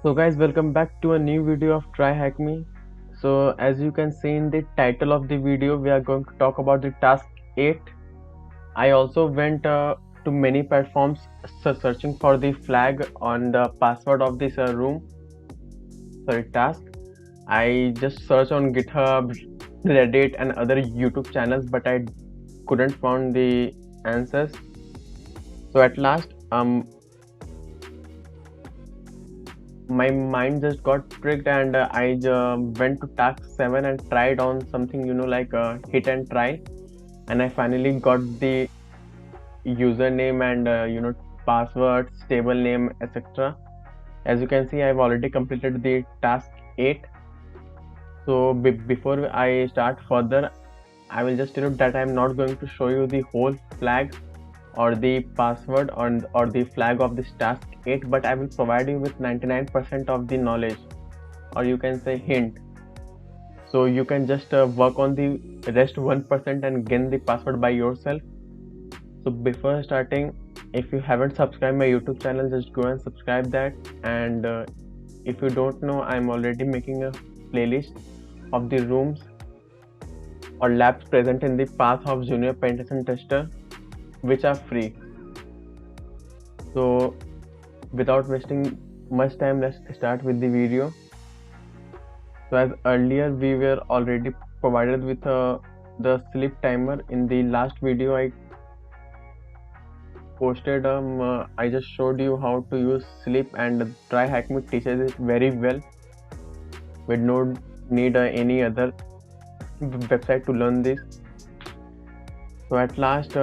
So guys, welcome back to a new video of Try Hack Me. So as you can see in the title of the video, we are going to talk about the task 8. I also went to many platforms searching for the flag on the password of this task. I just searched on GitHub, Reddit and other YouTube channels, but I couldn't find the answers. So at last, my mind just got tricked and I went to task 7 and tried on something like hit and try, and I finally got the username and password, stable name, etc. As you can see, I've already completed the task 8. So before I start further, I will just tell you that I'm not going to show you the whole flag or the password or the flag of this task 8, but I will provide you with 99% of the knowledge, or you can say hint, so you can just work on the rest 1% and gain the password by yourself. So before starting, if you haven't subscribed my YouTube channel, just go and subscribe that. And if you don't know, I'm already making a playlist of the rooms or labs present in the path of junior penetration tester, which are free. So without wasting much time, let's start with the video. So as earlier we were already provided with the sleep timer in the last video I posted. I just showed you how to use sleep, and Try Hack Me teaches it very well with no need any other website to learn this. So at last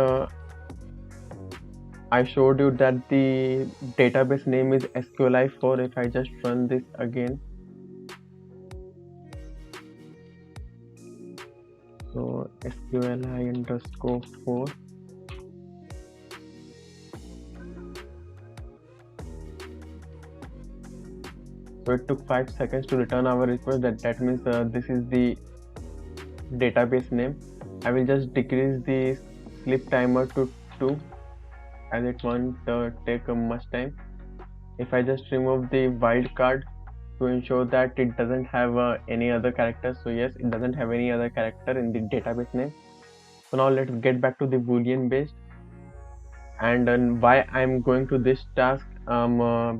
I showed you that the database name is SQLi4. If I just run this again, so SQLi_4. So it took 5 seconds to return our request. That means this is the database name. I will just decrease the sleep timer to 2 as it won't take much time. If I just remove the wildcard to ensure that it doesn't have any other character, so yes, it doesn't have any other character in the database name. So now let's get back to the boolean based, and why I'm going to this task,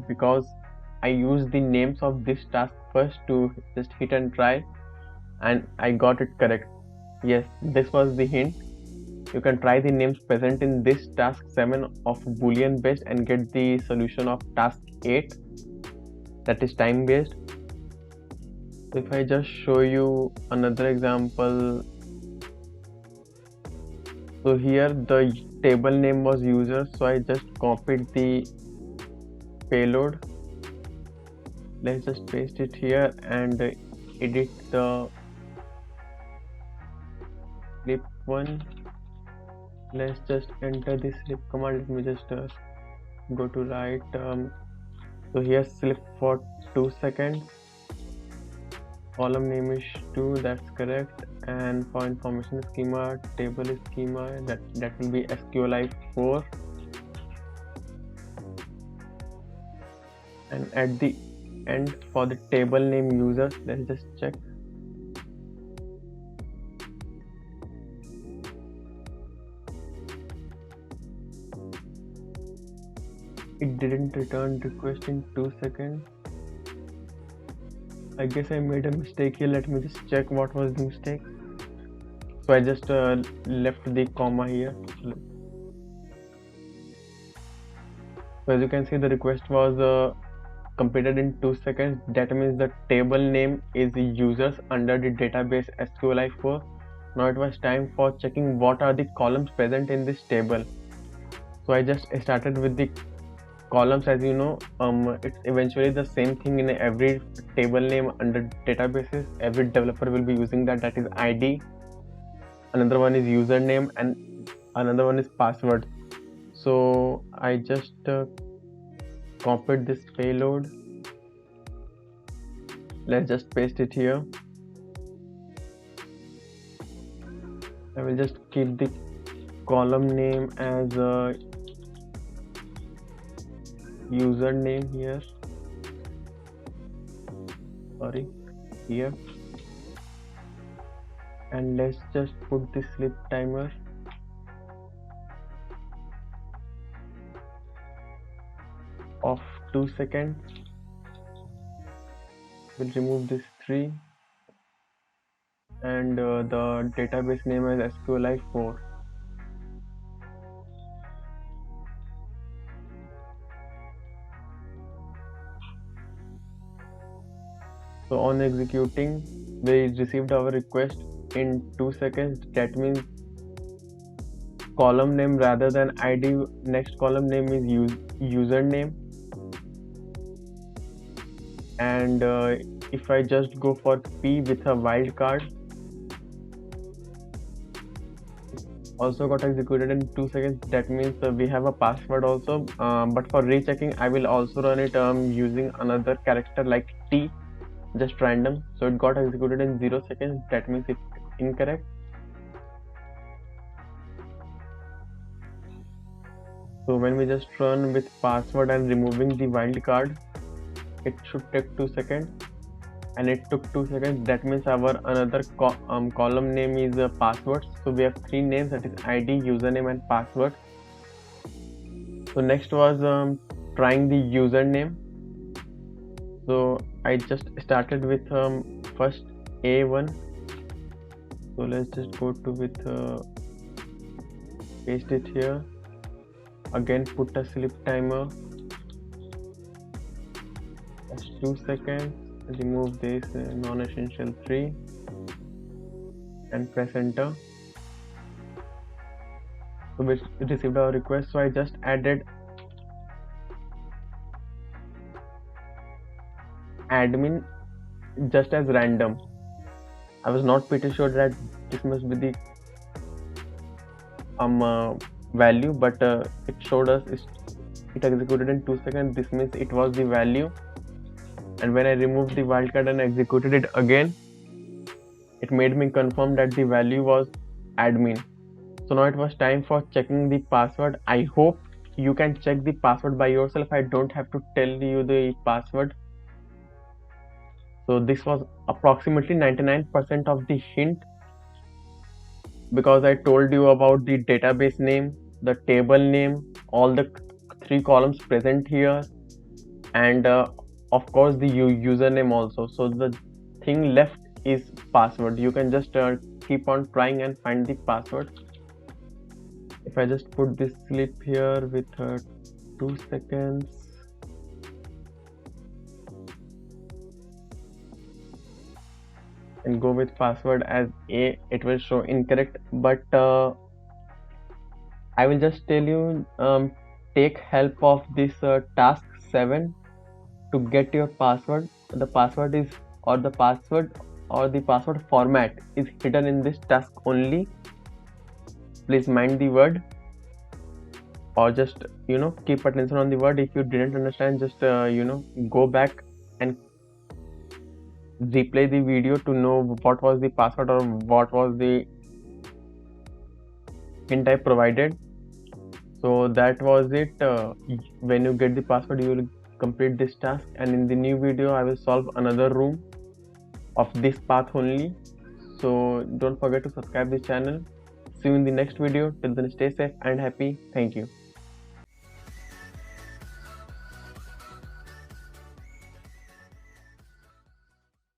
because I use the names of this task first to just hit and try, and I got it correct. Yes, this was the hint. You can try the names present in this task 7 of boolean based and get the solution of task 8, that is time based. So if I just show you another example, so here the table name was user, so I just copied the payload. Let's just paste it here and edit the slip one. Let's just enter the slip command. Let me just go to right. So here slip for 2 seconds. Column name is 2, that's correct. And for information schema, table schema, that will be SQLi4. And at the end, for the table name users, let's just check. It didn't return request in 2 seconds. I guess I made a mistake here. Let me just check what was the mistake. So I just left the comma here. So as you can see, the request was completed in 2 seconds. That means the table name is users under the database SQLi4. Now it was time for checking what are the columns present in this table. So I just started with the columns. As you know, it's eventually the same thing in every table name under databases. Every developer will be using that is ID, another one is username, and another one is password. So I just copied this payload. Let's just paste it here. I will just keep the column name as username here. sorry, here, and let's just put the sleep timer of 2 seconds. We'll remove this 3, and the database name is SQLite 4. So on executing, we received our request in 2 seconds. That means column name rather than ID, next column name is username. And if I just go for P with a wildcard, also got executed in 2 seconds. That means we have a password also, but for rechecking I will also run it using another character like T, just random. So it got executed in 0 seconds. That means it's incorrect. So when we just run with password and removing the wildcard, it should take 2 seconds, and it took 2 seconds. That means our another column name is passwords. So we have 3 names, that is ID, username and password. So next was trying the username. So I just started with first A1. So let's just go to with paste it here. Again put a sleep timer. That's 2 seconds. Remove this non-essential 3 and press enter. So we received our request. So I just added admin just as random. I was not pretty sure that this must be the value, but it showed us it executed in 2 seconds. This means it was the value. And when I removed the wildcard and executed it again, it made me confirm that the value was admin. So now it was time for checking the password. I hope you can check the password by yourself. I don't have to tell you the password. So this was approximately 99% of the hint, because I told you about the database name, the table name, all the 3 columns present here, and of course the username also. So the thing left is password. You can just keep on trying and find the password. If I just put this slip here with 2 seconds, and go with password as A, it will show incorrect. But I will just tell you, take help of this task 7 to get your password. The password is, or the password format is hidden in this task only. Please mind the word, or just keep attention on the word. If you didn't understand, just go back and replay the video to know what was the password or what was the hint I provided. So that was it. When you get the password, you will complete this task, and in the new video I will solve another room of this path only. So don't forget to subscribe this channel. See you in the next video. Till then, stay safe and happy. Thank you.